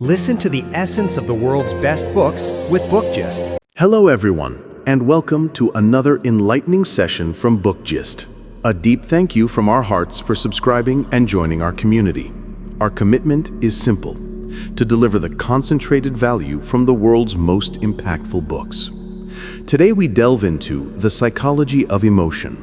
Listen to the essence of the world's best books with Book Gist. Hello everyone, and welcome to another enlightening session from Book Gist. A deep thank you from our hearts for subscribing and joining our community. Our commitment is simple: to deliver the concentrated value from the world's most impactful books. Today we delve into The Psychology of Emotion,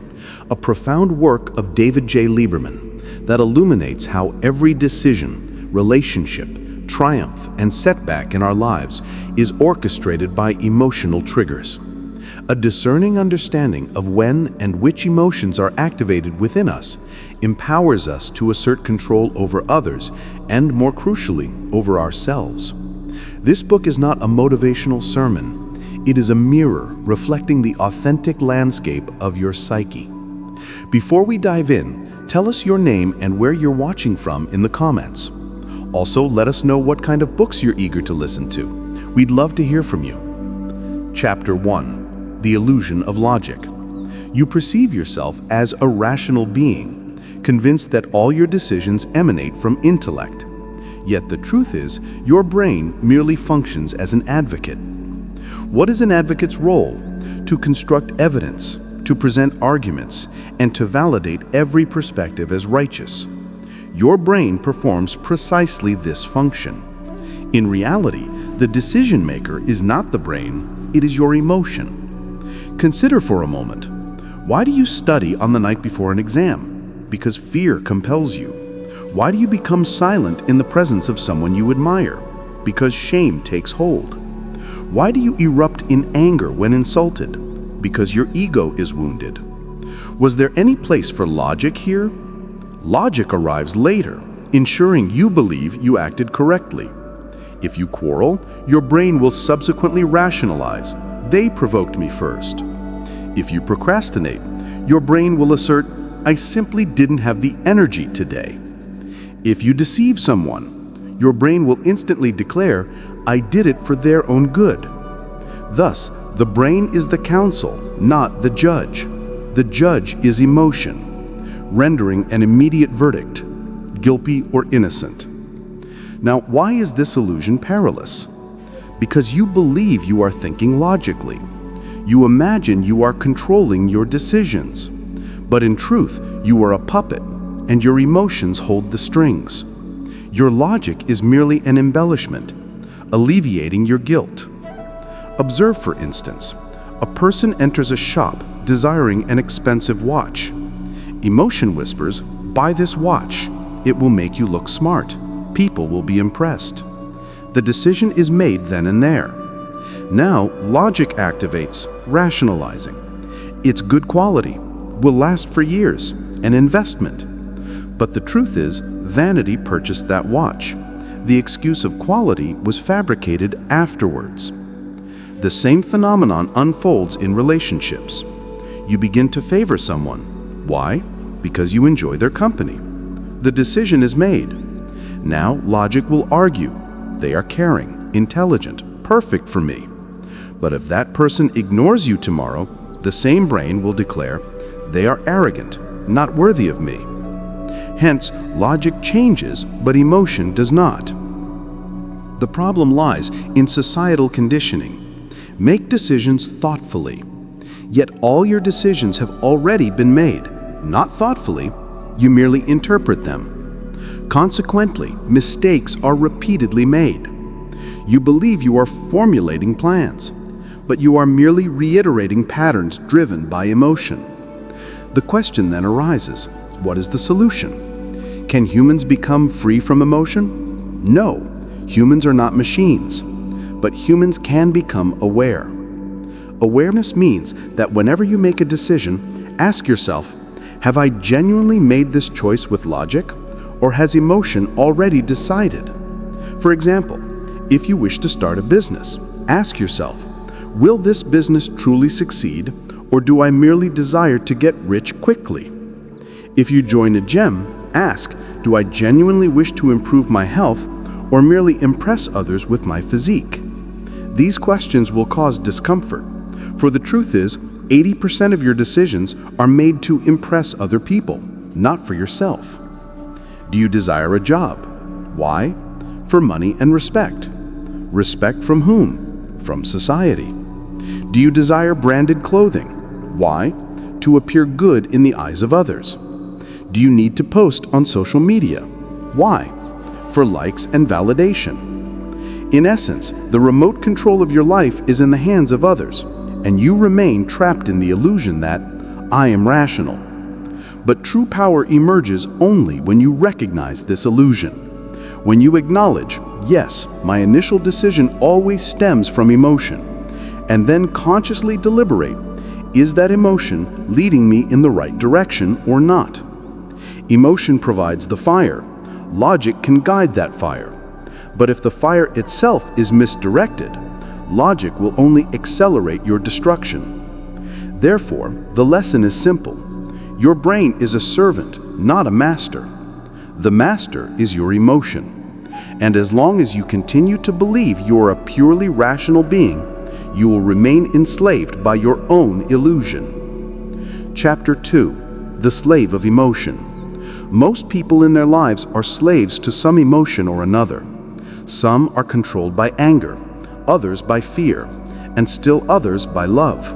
a profound work of David J. Lieberman that illuminates how every decision, relationship, triumph, and setback in our lives is orchestrated by emotional triggers. A discerning understanding of when and which emotions are activated within us empowers us to assert control over others and, more crucially, over ourselves. This book is not a motivational sermon. It is a mirror reflecting the authentic landscape of your psyche. Before we dive in, tell us your name and where you're watching from in the comments. Also, let us know what kind of books you're eager to listen to. We'd love to hear from you. Chapter 1. The Illusion of Logic. You perceive yourself as a rational being, convinced that all your decisions emanate from intellect. Yet the truth is, your brain merely functions as an advocate. What is an advocate's role? To construct evidence, to present arguments, and to validate every perspective as righteous. Your brain performs precisely this function. In reality, the decision maker is not the brain, it is your emotion. Consider for a moment, why do you study on the night before an exam? Because fear compels you. Why do you become silent in the presence of someone you admire? Because shame takes hold. Why do you erupt in anger when insulted? Because your ego is wounded. Was there any place for logic here? Logic arrives later, ensuring you believe you acted correctly. If you quarrel, your brain will subsequently rationalize, "They provoked me first." If you procrastinate, your brain will assert, "I simply didn't have the energy today." If you deceive someone, your brain will instantly declare, "I did it for their own good." Thus, the brain is the counsel, not the judge. The judge is emotion, rendering an immediate verdict, guilty or innocent. Now, why is this illusion perilous? Because you believe you are thinking logically. You imagine you are controlling your decisions. But in truth, you are a puppet, and your emotions hold the strings. Your logic is merely an embellishment, alleviating your guilt. Observe, for instance, a person enters a shop desiring an expensive watch. Emotion whispers, "Buy this watch. It will make you look smart. People will be impressed." The decision is made then and there. Now, logic activates, rationalizing. It's good quality, will last for years, an investment. But the truth is, vanity purchased that watch. The excuse of quality was fabricated afterwards. The same phenomenon unfolds in relationships. You begin to favor someone. Why? Because you enjoy their company. The decision is made. Now logic will argue, "They are caring, intelligent, perfect for me." But if that person ignores you tomorrow, the same brain will declare, "They are arrogant, not worthy of me." Hence, logic changes, but emotion does not. The problem lies in societal conditioning. Make decisions thoughtfully. Yet all your decisions have already been made. Not thoughtfully, you merely interpret them. Consequently, mistakes are repeatedly made. You believe you are formulating plans, but you are merely reiterating patterns driven by emotion. The question then arises, what is the solution? Can humans become free from emotion? No, humans are not machines, but humans can become aware. Awareness means that whenever you make a decision, ask yourself, have I genuinely made this choice with logic, or has emotion already decided? For example, if you wish to start a business, ask yourself, will this business truly succeed, or do I merely desire to get rich quickly? If you join a gym, ask, do I genuinely wish to improve my health, or merely impress others with my physique? These questions will cause discomfort, for the truth is, 80% of your decisions are made to impress other people, not for yourself. Do you desire a job? Why? For money and respect. Respect from whom? From society. Do you desire branded clothing? Why? To appear good in the eyes of others. Do you need to post on social media? Why? For likes and validation. In essence, the remote control of your life is in the hands of others, and you remain trapped in the illusion that I am rational. But true power emerges only when you recognize this illusion. When you acknowledge, yes, my initial decision always stems from emotion, and then consciously deliberate, is that emotion leading me in the right direction or not? Emotion provides the fire. Logic can guide that fire. But if the fire itself is misdirected, logic will only accelerate your destruction. Therefore, the lesson is simple. Your brain is a servant, not a master. The master is your emotion. And as long as you continue to believe you are a purely rational being, you will remain enslaved by your own illusion. Chapter 2. The Slave of Emotion. Most people in their lives are slaves to some emotion or another. Some are controlled by anger, others by fear, and still others by love.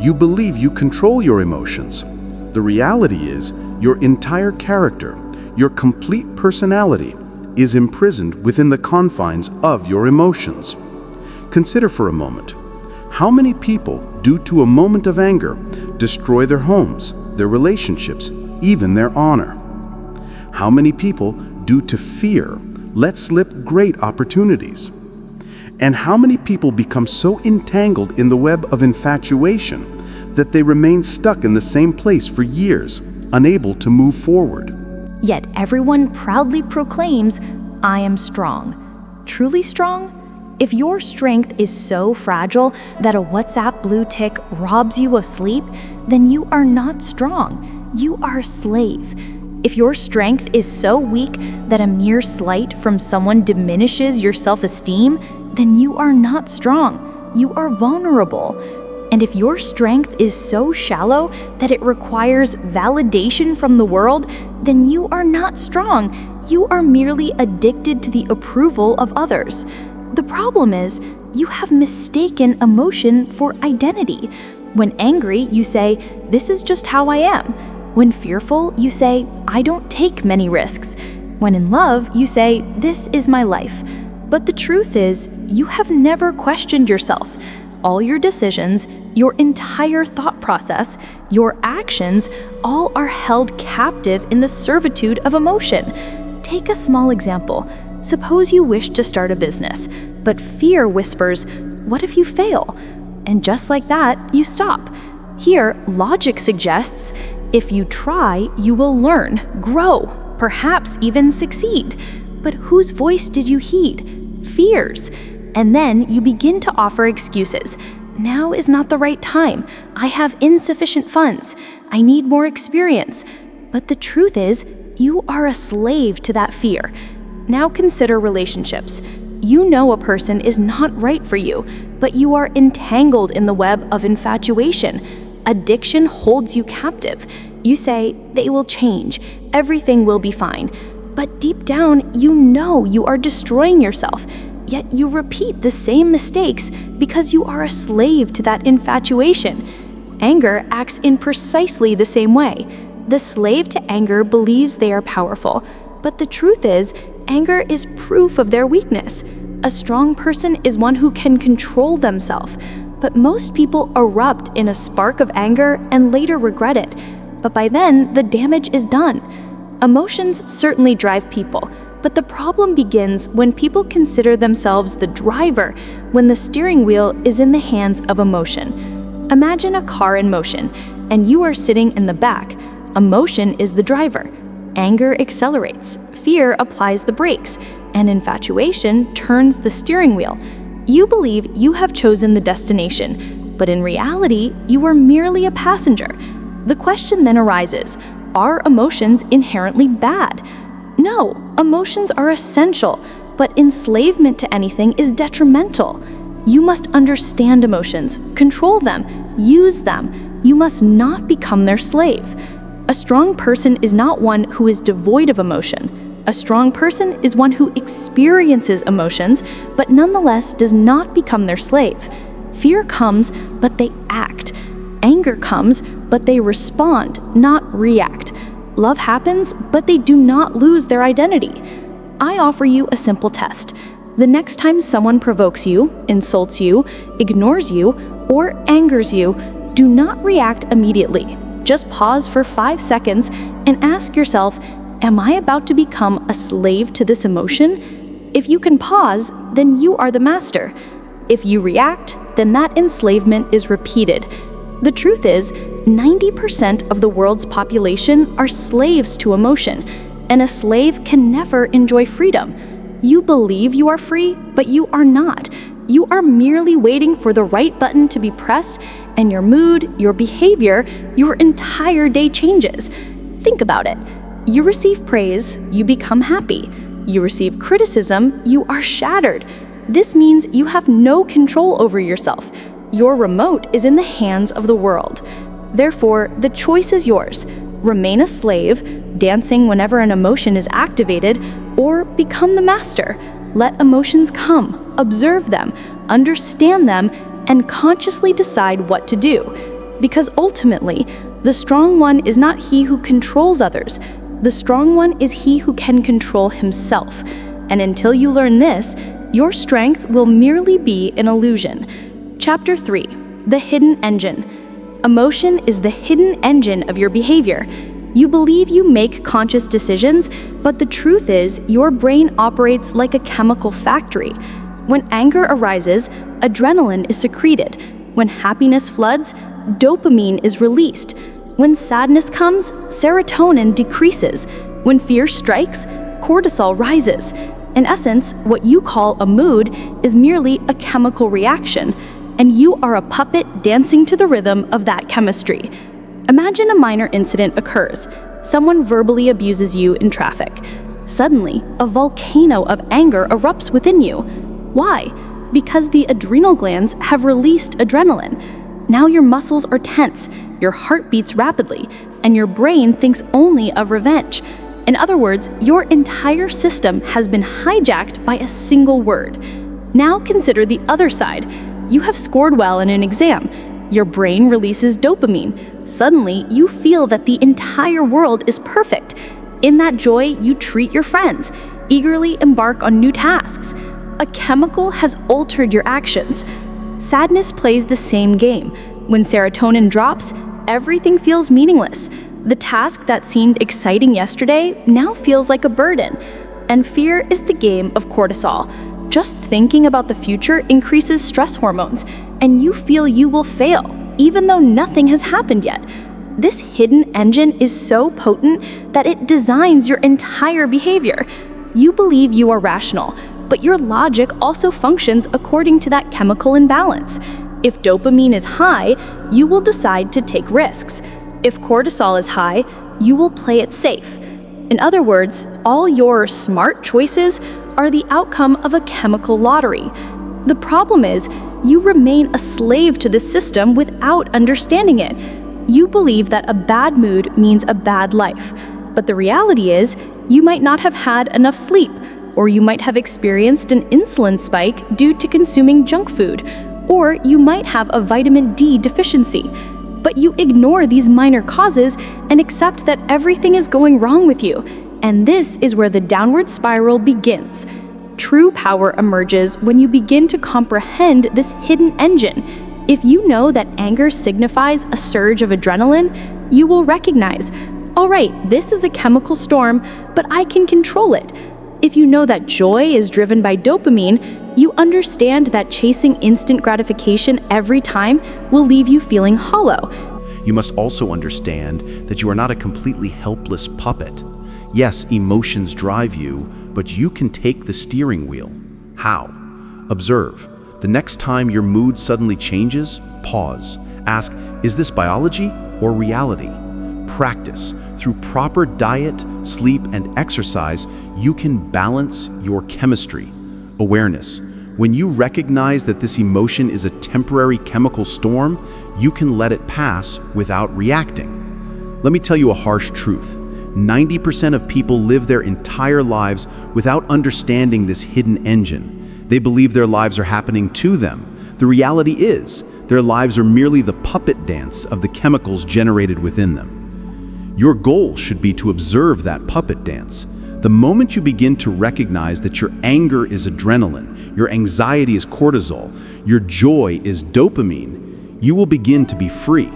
You believe you control your emotions. The reality is, your entire character, your complete personality, is imprisoned within the confines of your emotions. Consider for a moment, how many people, due to a moment of anger, destroy their homes, their relationships, even their honor? How many people, due to fear, let slip great opportunities? And how many people become so entangled in the web of infatuation that they remain stuck in the same place for years, unable to move forward? Yet everyone proudly proclaims, I am strong. Truly strong? If your strength is so fragile that a WhatsApp blue tick robs you of sleep, then you are not strong. You are a slave. If your strength is so weak that a mere slight from someone diminishes your self-esteem, then you are not strong. You are vulnerable. And if your strength is so shallow that it requires validation from the world, then you are not strong. You are merely addicted to the approval of others. The problem is, you have mistaken emotion for identity. When angry, you say, this is just how I am. When fearful, you say, I don't take many risks. When in love, you say, this is my life. But the truth is, you have never questioned yourself. All your decisions, your entire thought process, your actions, all are held captive in the servitude of emotion. Take a small example. Suppose you wish to start a business, but fear whispers, what if you fail? And just like that, you stop. Here, logic suggests, if you try, you will learn, grow, perhaps even succeed. But whose voice did you heed? Fear's. And then you begin to offer excuses. Now is not the right time. I have insufficient funds. I need more experience. But the truth is, you are a slave to that fear. Now consider relationships. You know a person is not right for you, but you are entangled in the web of infatuation. Addiction holds you captive. You say, they will change. Everything will be fine. But deep down, you know you are destroying yourself. Yet you repeat the same mistakes because you are a slave to that infatuation. Anger acts in precisely the same way. The slave to anger believes they are powerful, but the truth is, anger is proof of their weakness. A strong person is one who can control themselves, but most people erupt in a spark of anger and later regret it. But by then, the damage is done. Emotions certainly drive people, but the problem begins when people consider themselves the driver when the steering wheel is in the hands of emotion. Imagine a car in motion, and you are sitting in the back. Emotion is the driver. Anger accelerates, fear applies the brakes, and infatuation turns the steering wheel. You believe you have chosen the destination, but in reality, you are merely a passenger. The question then arises, are emotions inherently bad? No, emotions are essential, but enslavement to anything is detrimental. You must understand emotions, control them, use them. You must not become their slave. A strong person is not one who is devoid of emotion. A strong person is one who experiences emotions, but nonetheless does not become their slave. Fear comes, but they act. Anger comes, but they respond, not react. Love happens, but they do not lose their identity. I offer you a simple test. The next time someone provokes you, insults you, ignores you, or angers you, do not react immediately. Just pause for 5 seconds and ask yourself, am I about to become a slave to this emotion? If you can pause, then you are the master. If you react, then that enslavement is repeated. The truth is, 90% of the world's population are slaves to emotion, and a slave can never enjoy freedom. You believe you are free, but you are not. You are merely waiting for the right button to be pressed, and your mood, your behavior, your entire day changes. Think about it. You receive praise, you become happy. You receive criticism, you are shattered. This means you have no control over yourself. Your remote is in the hands of the world. Therefore, the choice is yours. Remain a slave, dancing whenever an emotion is activated, or become the master. Let emotions come, observe them, understand them, and consciously decide what to do. Because ultimately, the strong one is not he who controls others. The strong one is he who can control himself. And until you learn this, your strength will merely be an illusion. Chapter 3. The Hidden Engine. Emotion is the hidden engine of your behavior. You believe you make conscious decisions, but the truth is your brain operates like a chemical factory. When anger arises, adrenaline is secreted. When happiness floods, dopamine is released. When sadness comes, serotonin decreases. When fear strikes, cortisol rises. In essence, what you call a mood is merely a chemical reaction, and you are a puppet dancing to the rhythm of that chemistry. Imagine a minor incident occurs. Someone verbally abuses you in traffic. Suddenly, a volcano of anger erupts within you. Why? Because the adrenal glands have released adrenaline. Now your muscles are tense, your heart beats rapidly, and your brain thinks only of revenge. In other words, your entire system has been hijacked by a single word. Now consider the other side. You have scored well in an exam. Your brain releases dopamine. Suddenly, you feel that the entire world is perfect. In that joy, you treat your friends, eagerly embark on new tasks. A chemical has altered your actions. Sadness plays the same game. When serotonin drops, everything feels meaningless. The task that seemed exciting yesterday now feels like a burden. And fear is the game of cortisol. Just thinking about the future increases stress hormones, and you feel you will fail, even though nothing has happened yet. This hidden engine is so potent that it designs your entire behavior. You believe you are rational, but your logic also functions according to that chemical imbalance. If dopamine is high, you will decide to take risks. If cortisol is high, you will play it safe. In other words, all your smart choices are the outcome of a chemical lottery. The problem is, you remain a slave to the system without understanding it. You believe that a bad mood means a bad life. But the reality is, you might not have had enough sleep, or you might have experienced an insulin spike due to consuming junk food, or you might have a vitamin D deficiency. But you ignore these minor causes and accept that everything is going wrong with you. And this is where the downward spiral begins. True power emerges when you begin to comprehend this hidden engine. If you know that anger signifies a surge of adrenaline, you will recognize, all right, this is a chemical storm, but I can control it. If you know that joy is driven by dopamine, you understand that chasing instant gratification every time will leave you feeling hollow. You must also understand that you are not a completely helpless puppet. Yes, emotions drive you, but you can take the steering wheel. How? Observe. The next time your mood suddenly changes, pause. Ask, is this biology or reality? Practice. Through proper diet, sleep, and exercise, you can balance your chemistry. Awareness. When you recognize that this emotion is a temporary chemical storm, you can let it pass without reacting. Let me tell you a harsh truth. 90% of people live their entire lives without understanding this hidden engine. They believe their lives are happening to them. The reality is, their lives are merely the puppet dance of the chemicals generated within them. Your goal should be to observe that puppet dance. The moment you begin to recognize that your anger is adrenaline, your anxiety is cortisol, your joy is dopamine, you will begin to be free.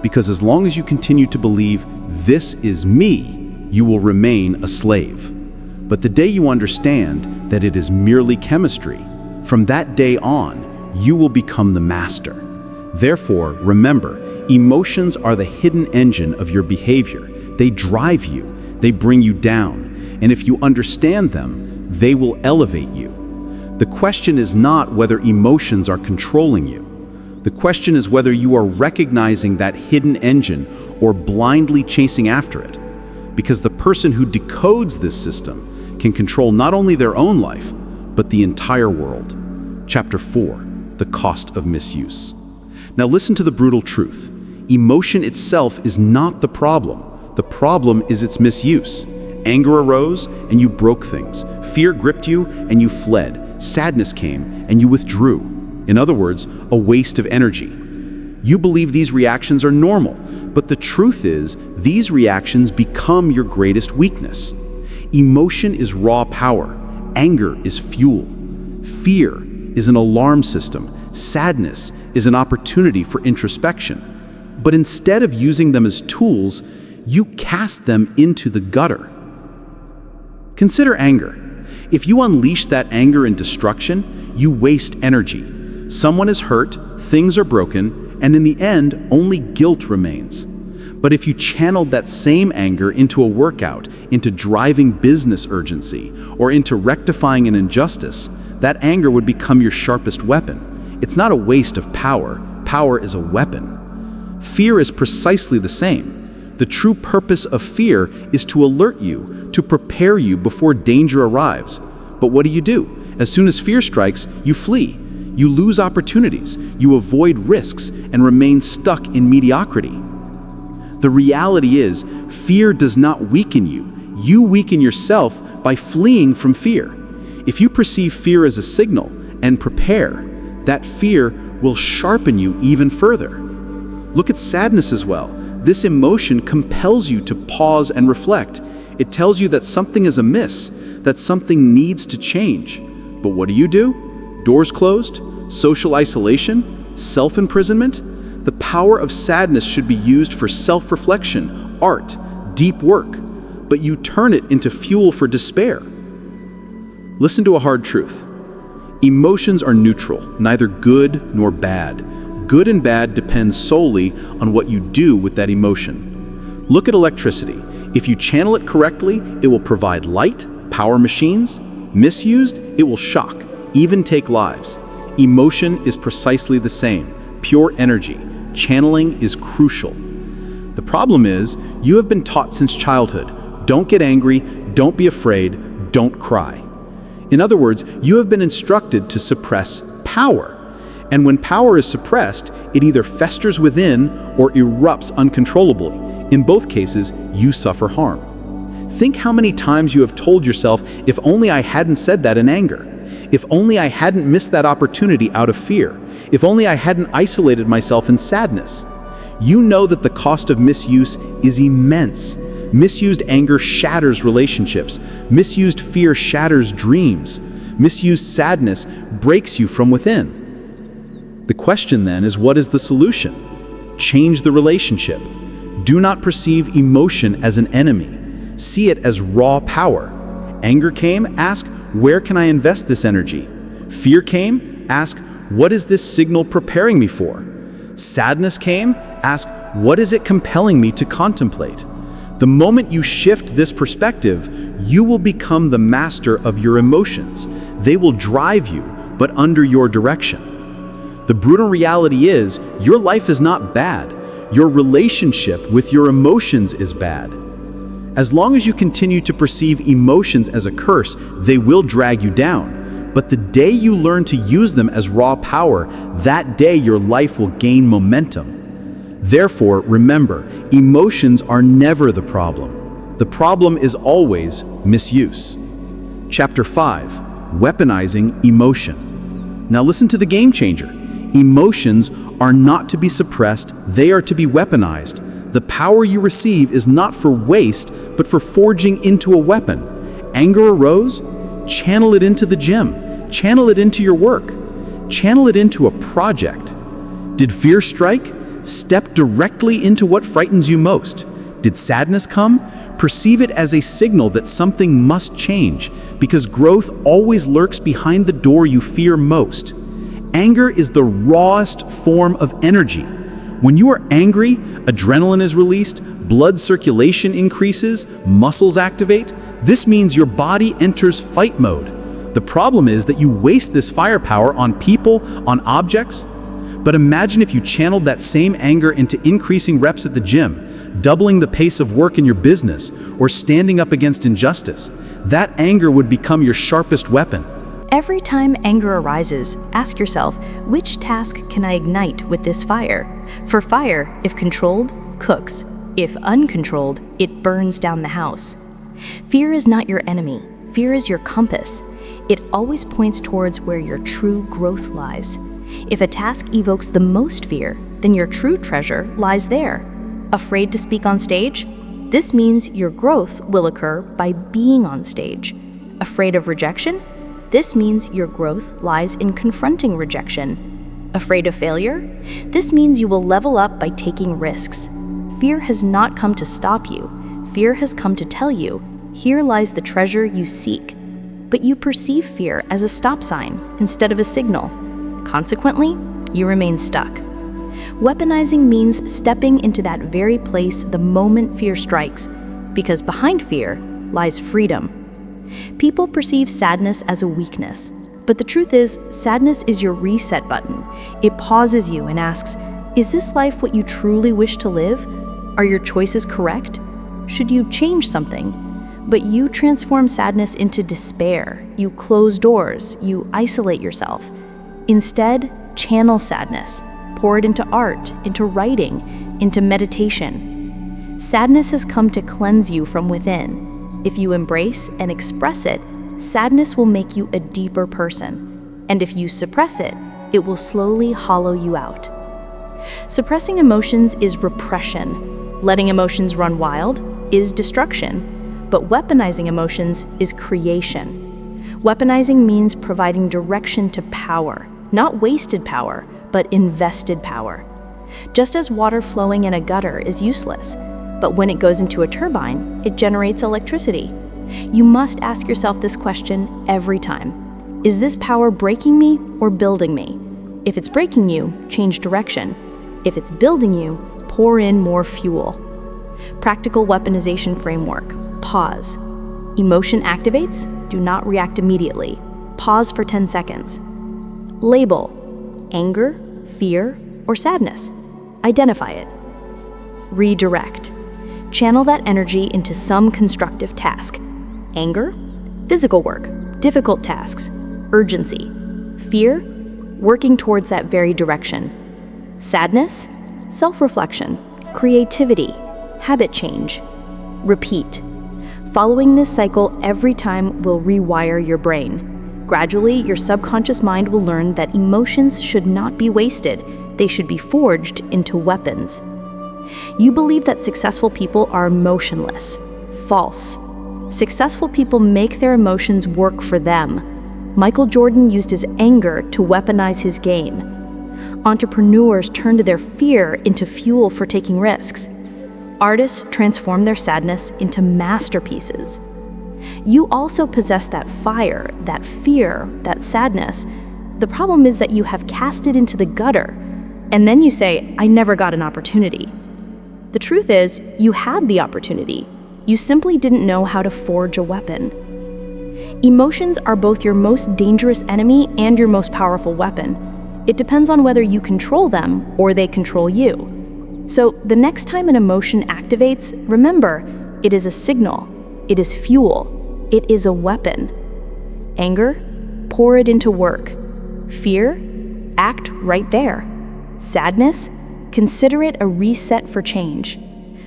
Because as long as you continue to believe, this is me, you will remain a slave. But the day you understand that it is merely chemistry, from that day on, you will become the master. Therefore, remember, emotions are the hidden engine of your behavior. They drive you, they bring you down, and if you understand them, they will elevate you. The question is not whether emotions are controlling you. The question is whether you are recognizing that hidden engine or blindly chasing after it. Because the person who decodes this system can control not only their own life, but the entire world. Chapter 4, the cost of misuse. Now listen to the brutal truth. Emotion itself is not the problem. The problem is its misuse. Anger arose and you broke things. Fear gripped you and you fled. Sadness came and you withdrew. In other words, a waste of energy. You believe these reactions are normal, but the truth is, these reactions become your greatest weakness. Emotion is raw power. Anger is fuel. Fear is an alarm system. Sadness is an opportunity for introspection. But instead of using them as tools, you cast them into the gutter. Consider anger. If you unleash that anger in destruction, you waste energy. Someone is hurt, things are broken, and in the end, only guilt remains. But if you channeled that same anger into a workout, into driving business urgency, or into rectifying an injustice, that anger would become your sharpest weapon. It's not a waste of power. Power is a weapon. Fear is precisely the same. The true purpose of fear is to alert you, to prepare you before danger arrives. But what do? As soon as fear strikes, you flee. You lose opportunities, you avoid risks, and remain stuck in mediocrity. The reality is, fear does not weaken you. You weaken yourself by fleeing from fear. If you perceive fear as a signal and prepare, that fear will sharpen you even further. Look at sadness as well. This emotion compels you to pause and reflect. It tells you that something is amiss, that something needs to change. But what do? Doors closed? Social isolation? Self-imprisonment? The power of sadness should be used for self-reflection, art, deep work. But you turn it into fuel for despair. Listen to a hard truth. Emotions are neutral, neither good nor bad. Good and bad depends solely on what you do with that emotion. Look at electricity. If you channel it correctly, it will provide light, power machines. Misused, it will shock, even take lives. Emotion is precisely the same, pure energy. Channeling is crucial. The problem is, you have been taught since childhood, don't get angry, don't be afraid, don't cry. In other words, you have been instructed to suppress power. And when power is suppressed, it either festers within or erupts uncontrollably. In both cases, you suffer harm. Think how many times you have told yourself, if only I hadn't said that in anger. If only I hadn't missed that opportunity out of fear. If only I hadn't isolated myself in sadness. You know that the cost of misuse is immense. Misused anger shatters relationships. Misused fear shatters dreams. Misused sadness breaks you from within. The question then is, what is the solution? Change the relationship. Do not perceive emotion as an enemy. See it as raw power. Anger came, ask, where can I invest this energy? Fear came, ask, what is this signal preparing me for? Sadness came, ask, what is it compelling me to contemplate? The moment you shift this perspective, you will become the master of your emotions. They will drive you, but under your direction. The brutal reality is, your life is not bad. Your relationship with your emotions is bad. As long as you continue to perceive emotions as a curse, they will drag you down. But the day you learn to use them as raw power, that day your life will gain momentum. Therefore, remember, emotions are never the problem. The problem is always misuse. Chapter 5, Weaponizing Emotion. Now listen to the game changer. Emotions are not to be suppressed, they are to be weaponized. The power you receive is not for waste, but for forging into a weapon. Anger arose? Channel it into the gym. Channel it into your work. Channel it into a project. Did fear strike? Step directly into what frightens you most. Did sadness come? Perceive it as a signal that something must change, because growth always lurks behind the door you fear most. Anger is the rawest form of energy. When you are angry, adrenaline is released, blood circulation increases, muscles activate. This means your body enters fight mode. The problem is that you waste this firepower on people, on objects. But imagine if you channeled that same anger into increasing reps at the gym, doubling the pace of work in your business, or standing up against injustice. That anger would become your sharpest weapon. Every time anger arises, ask yourself, which task can I ignite with this fire? For fire, if controlled, cooks. If uncontrolled, it burns down the house. Fear is not your enemy. Fear is your compass. It always points towards where your true growth lies. If a task evokes the most fear, then your true treasure lies there. Afraid to speak on stage? This means your growth will occur by being on stage. Afraid of rejection? This means your growth lies in confronting rejection. Afraid of failure? This means you will level up by taking risks. Fear has not come to stop you. Fear has come to tell you, here lies the treasure you seek. But you perceive fear as a stop sign instead of a signal. Consequently, you remain stuck. Weaponizing means stepping into that very place the moment fear strikes, because behind fear lies freedom. People perceive sadness as a weakness, but the truth is, sadness is your reset button. It pauses you and asks, is this life what you truly wish to live? Are your choices correct? Should you change something? But you transform sadness into despair. You close doors. You isolate yourself. Instead, channel sadness. Pour it into art, into writing, into meditation. Sadness has come to cleanse you from within. If you embrace and express it, sadness will make you a deeper person. And if you suppress it, it will slowly hollow you out. Suppressing emotions is repression. Letting emotions run wild is destruction. But weaponizing emotions is creation. Weaponizing means providing direction to power, not wasted power, but invested power. Just as water flowing in a gutter is useless, but when it goes into a turbine, it generates electricity. You must ask yourself this question every time. Is this power breaking me or building me? If it's breaking you, change direction. If it's building you, pour in more fuel. Practical weaponization framework. Pause. Emotion activates, do not react immediately. Pause for 10 seconds. Label. Anger, fear, or sadness. Identify it. Redirect. Channel that energy into some constructive task. Anger, physical work, difficult tasks, urgency. Fear, working towards that very direction. Sadness, self-reflection, creativity, habit change. Repeat. Following this cycle every time will rewire your brain. Gradually, your subconscious mind will learn that emotions should not be wasted. They should be forged into weapons. You believe that successful people are emotionless. False. Successful people make their emotions work for them. Michael Jordan used his anger to weaponize his game. Entrepreneurs turned their fear into fuel for taking risks. Artists transform their sadness into masterpieces. You also possess that fire, that fear, that sadness. The problem is that you have cast it into the gutter, and then you say, I never got an opportunity. The truth is, you had the opportunity. You simply didn't know how to forge a weapon. Emotions are both your most dangerous enemy and your most powerful weapon. It depends on whether you control them or they control you. So the next time an emotion activates, remember, it is a signal. It is fuel. It is a weapon. Anger, pour it into work. Fear, act right there. Sadness, consider it a reset for change.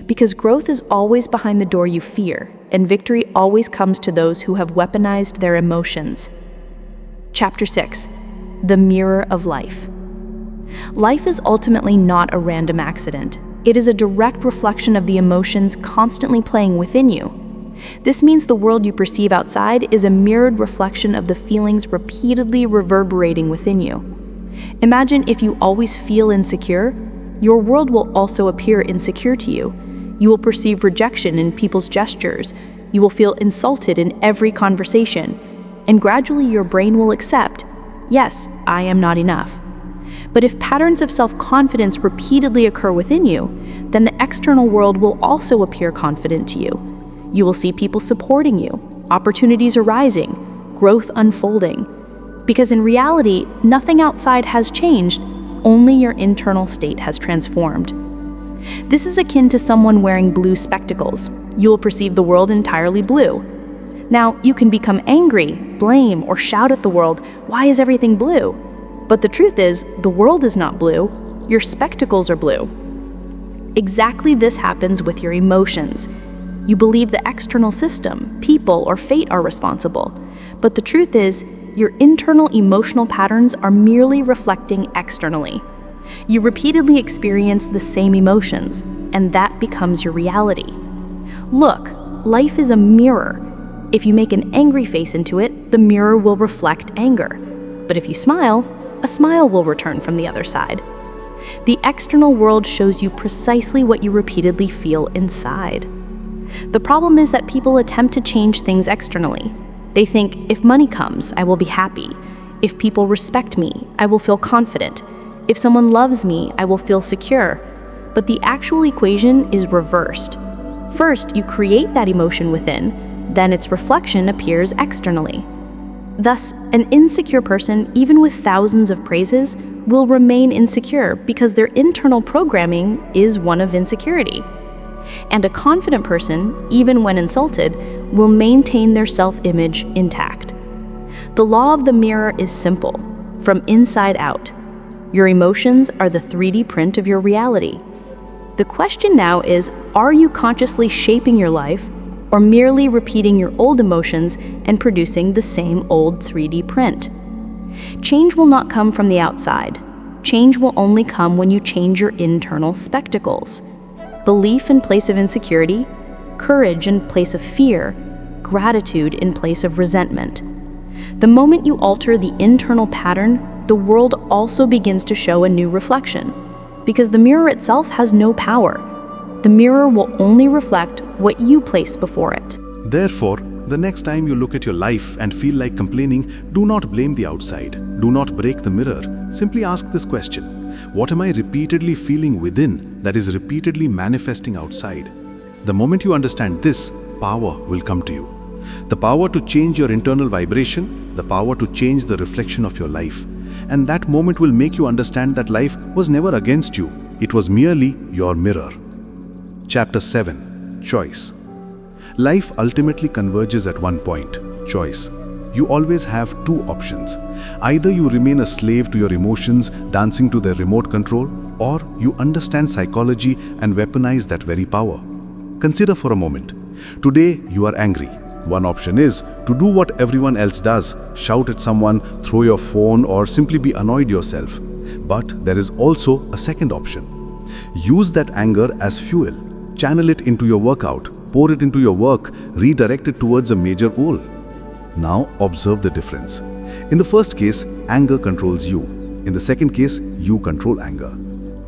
because growth is always behind the door you fear, and victory always comes to those who have weaponized their emotions. Chapter 6. The Mirror of Life. Life is ultimately not a random accident. It is a direct reflection of the emotions constantly playing within you. This means the world you perceive outside is a mirrored reflection of the feelings repeatedly reverberating within you. Imagine if you always feel insecure, your world will also appear insecure to you. You will perceive rejection in people's gestures. You will feel insulted in every conversation. And gradually your brain will accept, yes, I am not enough. But if patterns of self-confidence repeatedly occur within you, then the external world will also appear confident to you. You will see people supporting you, opportunities arising, growth unfolding. Because in reality, nothing outside has changed, only your internal state has transformed. This is akin to someone wearing blue spectacles. You will perceive the world entirely blue. Now, you can become angry, blame, or shout at the world, why is everything blue? But the truth is, the world is not blue, your spectacles are blue. Exactly this happens with your emotions. You believe the external system, people, or fate are responsible. But the truth is, your internal emotional patterns are merely reflecting externally. You repeatedly experience the same emotions, and that becomes your reality. Look, life is a mirror. If you make an angry face into it, the mirror will reflect anger. But if you smile, a smile will return from the other side. The external world shows you precisely what you repeatedly feel inside. The problem is that people attempt to change things externally. They think, if money comes, I will be happy. If people respect me, I will feel confident. If someone loves me, I will feel secure. But the actual equation is reversed. First, you create that emotion within, then its reflection appears externally. Thus, an insecure person, even with thousands of praises, will remain insecure because their internal programming is one of insecurity. And a confident person, even when insulted, will maintain their self-image intact. The law of the mirror is simple, from inside out. Your emotions are the 3D print of your reality. The question now is, are you consciously shaping your life or merely repeating your old emotions and producing the same old 3D print? Change will not come from the outside. Change will only come when you change your internal spectacles. Belief in place of insecurity, courage in place of fear, gratitude in place of resentment. The moment you alter the internal pattern, the world also begins to show a new reflection, because the mirror itself has no power. The mirror will only reflect what you place before it. Therefore, the next time you look at your life and feel like complaining, do not blame the outside. Do not break the mirror. Simply ask this question: what am I repeatedly feeling within that is repeatedly manifesting outside? The moment you understand this, power will come to you. The power to change your internal vibration, the power to change the reflection of your life. And that moment will make you understand that life was never against you. It was merely your mirror. Chapter 7. Choice. Life ultimately converges at one point: choice. You always have two options. Either you remain a slave to your emotions, dancing to their remote control, or you understand psychology and weaponize that very power. Consider for a moment. Today you are angry. One option is to do what everyone else does: shout at someone, throw your phone, or simply be annoyed yourself. But there is also a second option. Use that anger as fuel. Channel it into your workout, pour it into your work, redirect it towards a major goal. Now observe the difference. In the first case, anger controls you. In the second case, you control anger.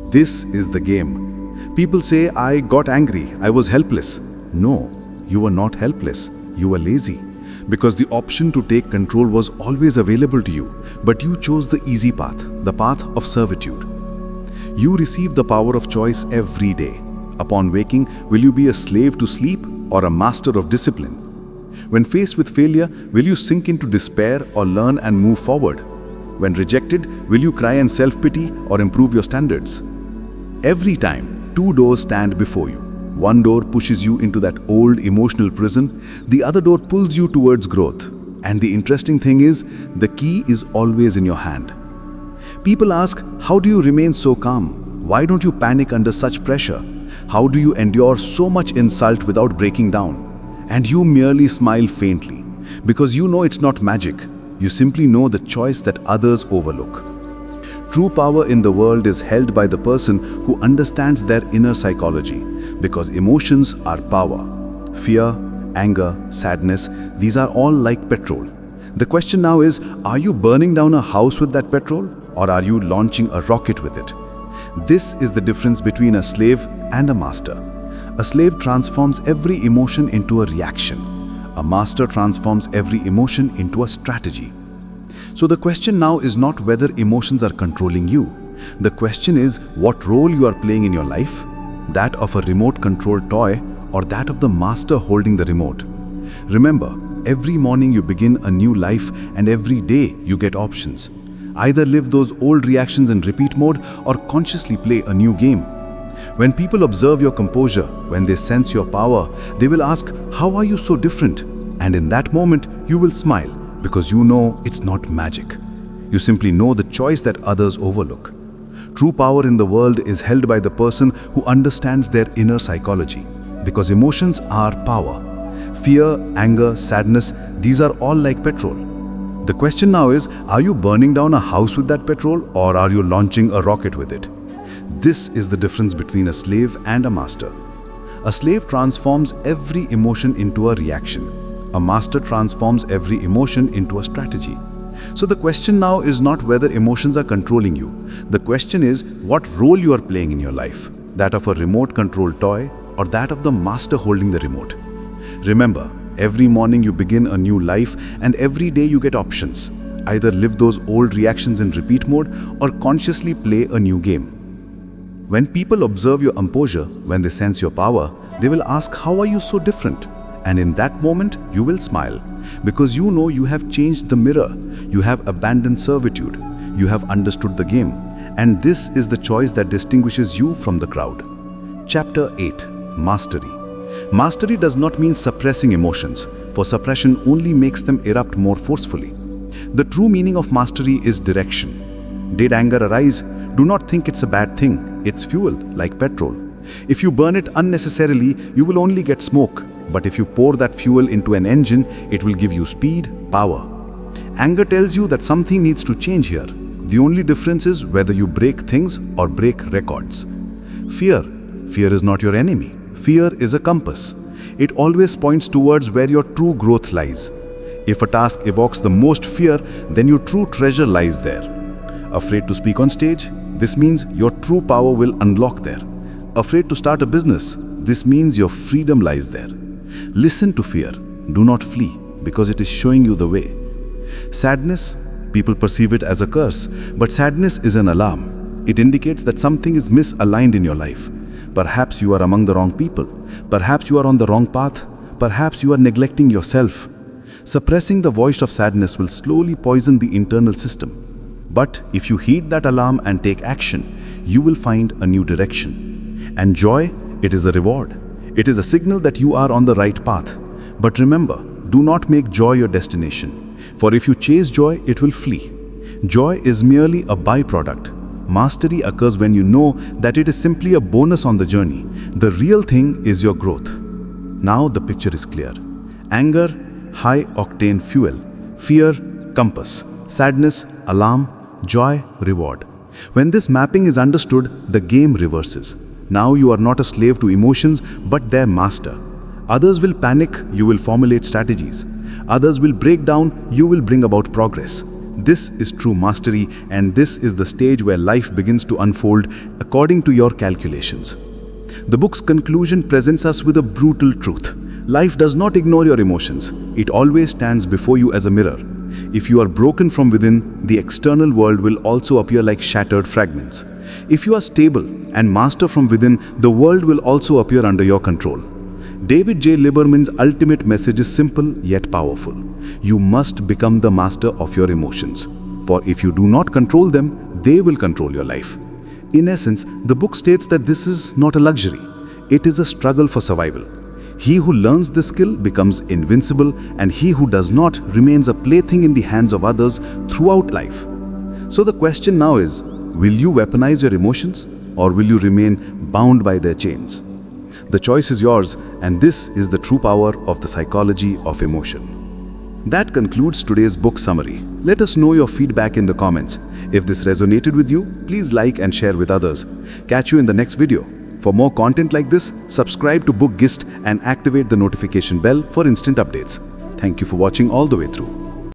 This is the game. People say, I got angry, I was helpless. No, you were not helpless. You were lazy. Because the option to take control was always available to you, but you chose the easy path, the path of servitude. You receive the power of choice every day. Upon waking, will you be a slave to sleep or a master of discipline? When faced with failure, will you sink into despair or learn and move forward? When rejected, will you cry in self-pity or improve your standards? Every time, two doors stand before you. One door pushes you into that old emotional prison, the other door pulls you towards growth. And the interesting thing is, the key is always in your hand. People ask, how do you remain so calm? Why don't you panic under such pressure? How do you endure so much insult without breaking down? And you merely smile faintly, because you know it's not magic. You simply know the choice that others overlook. True power in the world is held by the person who understands their inner psychology, because emotions are power. Fear, anger, sadness, these are all like petrol. The question now is, are you burning down a house with that petrol, or are you launching a rocket with it? This is the difference between a slave and a master. A slave transforms every emotion into a reaction. A master transforms every emotion into a strategy. So the question now is not whether emotions are controlling you. The question is what role you are playing in your life, that of a remote-controlled toy or that of the master holding the remote. Remember, every morning you begin a new life and every day you get options. Either live those old reactions in repeat mode or consciously play a new game. When people observe your composure, when they sense your power, they will ask, "How are you so different?" And in that moment, you will smile. Because you know it's not magic. You simply know the choice that others overlook. True power in the world is held by the person who understands their inner psychology, because emotions are power. Fear, anger, sadness, these are all like petrol. The question now is, are you burning down a house with that petrol, or are you launching a rocket with it? This is the difference between a slave and a master. A slave transforms every emotion into a reaction. A master transforms every emotion into a strategy. So the question now is not whether emotions are controlling you. The question is what role you are playing in your life, that of a remote-controlled toy or that of the master holding the remote. Remember, every morning you begin a new life and every day you get options. Either live those old reactions in repeat mode or consciously play a new game. When people observe your composure, when they sense your power, they will ask, "How are you so different?" And in that moment, you will smile, because you know you have changed the mirror, you have abandoned servitude, you have understood the game, and this is the choice that distinguishes you from the crowd. Chapter 8. Mastery. Mastery does not mean suppressing emotions, for suppression only makes them erupt more forcefully. The true meaning of mastery is direction. Did anger arise? Do not think it's a bad thing. It's fuel, like petrol. If you burn it unnecessarily, you will only get smoke. But if you pour that fuel into an engine, it will give you speed, power. Anger tells you that something needs to change here. The only difference is whether you break things or break records. Fear. Fear is not your enemy. Fear is a compass. It always points towards where your true growth lies. If a task evokes the most fear, then your true treasure lies there. Afraid to speak on stage? This means your true power will unlock there. Afraid to start a business? This means your freedom lies there. Listen to fear, do not flee, because it is showing you the way. Sadness, people perceive it as a curse, but sadness is an alarm. It indicates that something is misaligned in your life. Perhaps you are among the wrong people. Perhaps you are on the wrong path. Perhaps you are neglecting yourself. Suppressing the voice of sadness will slowly poison the internal system. But if you heed that alarm and take action, you will find a new direction. And joy, it is a reward. It is a signal that you are on the right path. But remember, do not make joy your destination. For if you chase joy, it will flee. Joy is merely a byproduct. Mastery occurs when you know that it is simply a bonus on the journey. The real thing is your growth. Now the picture is clear. Anger, high-octane fuel. Fear, compass. Sadness, alarm. Joy, reward. When this mapping is understood, the game reverses. Now you are not a slave to emotions, but their master. Others will panic, you will formulate strategies. Others will break down, you will bring about progress. This is true mastery, and this is the stage where life begins to unfold according to your calculations. The book's conclusion presents us with a brutal truth. Life does not ignore your emotions. It always stands before you as a mirror. If you are broken from within, the external world will also appear like shattered fragments. If you are stable and master from within, the world will also appear under your control. David J. Lieberman's ultimate message is simple yet powerful. You must become the master of your emotions. For if you do not control them, they will control your life. In essence, the book states that this is not a luxury. It is a struggle for survival. He who learns this skill becomes invincible, and he who does not remains a plaything in the hands of others throughout life. So the question now is, will you weaponize your emotions, or will you remain bound by their chains? The choice is yours, and this is the true power of the psychology of emotion. That concludes today's book summary. Let us know your feedback in the comments. If this resonated with you, please like and share with others. Catch you in the next video. For more content like this, subscribe to Book Gist and activate the notification bell for instant updates. Thank you for watching all the way through.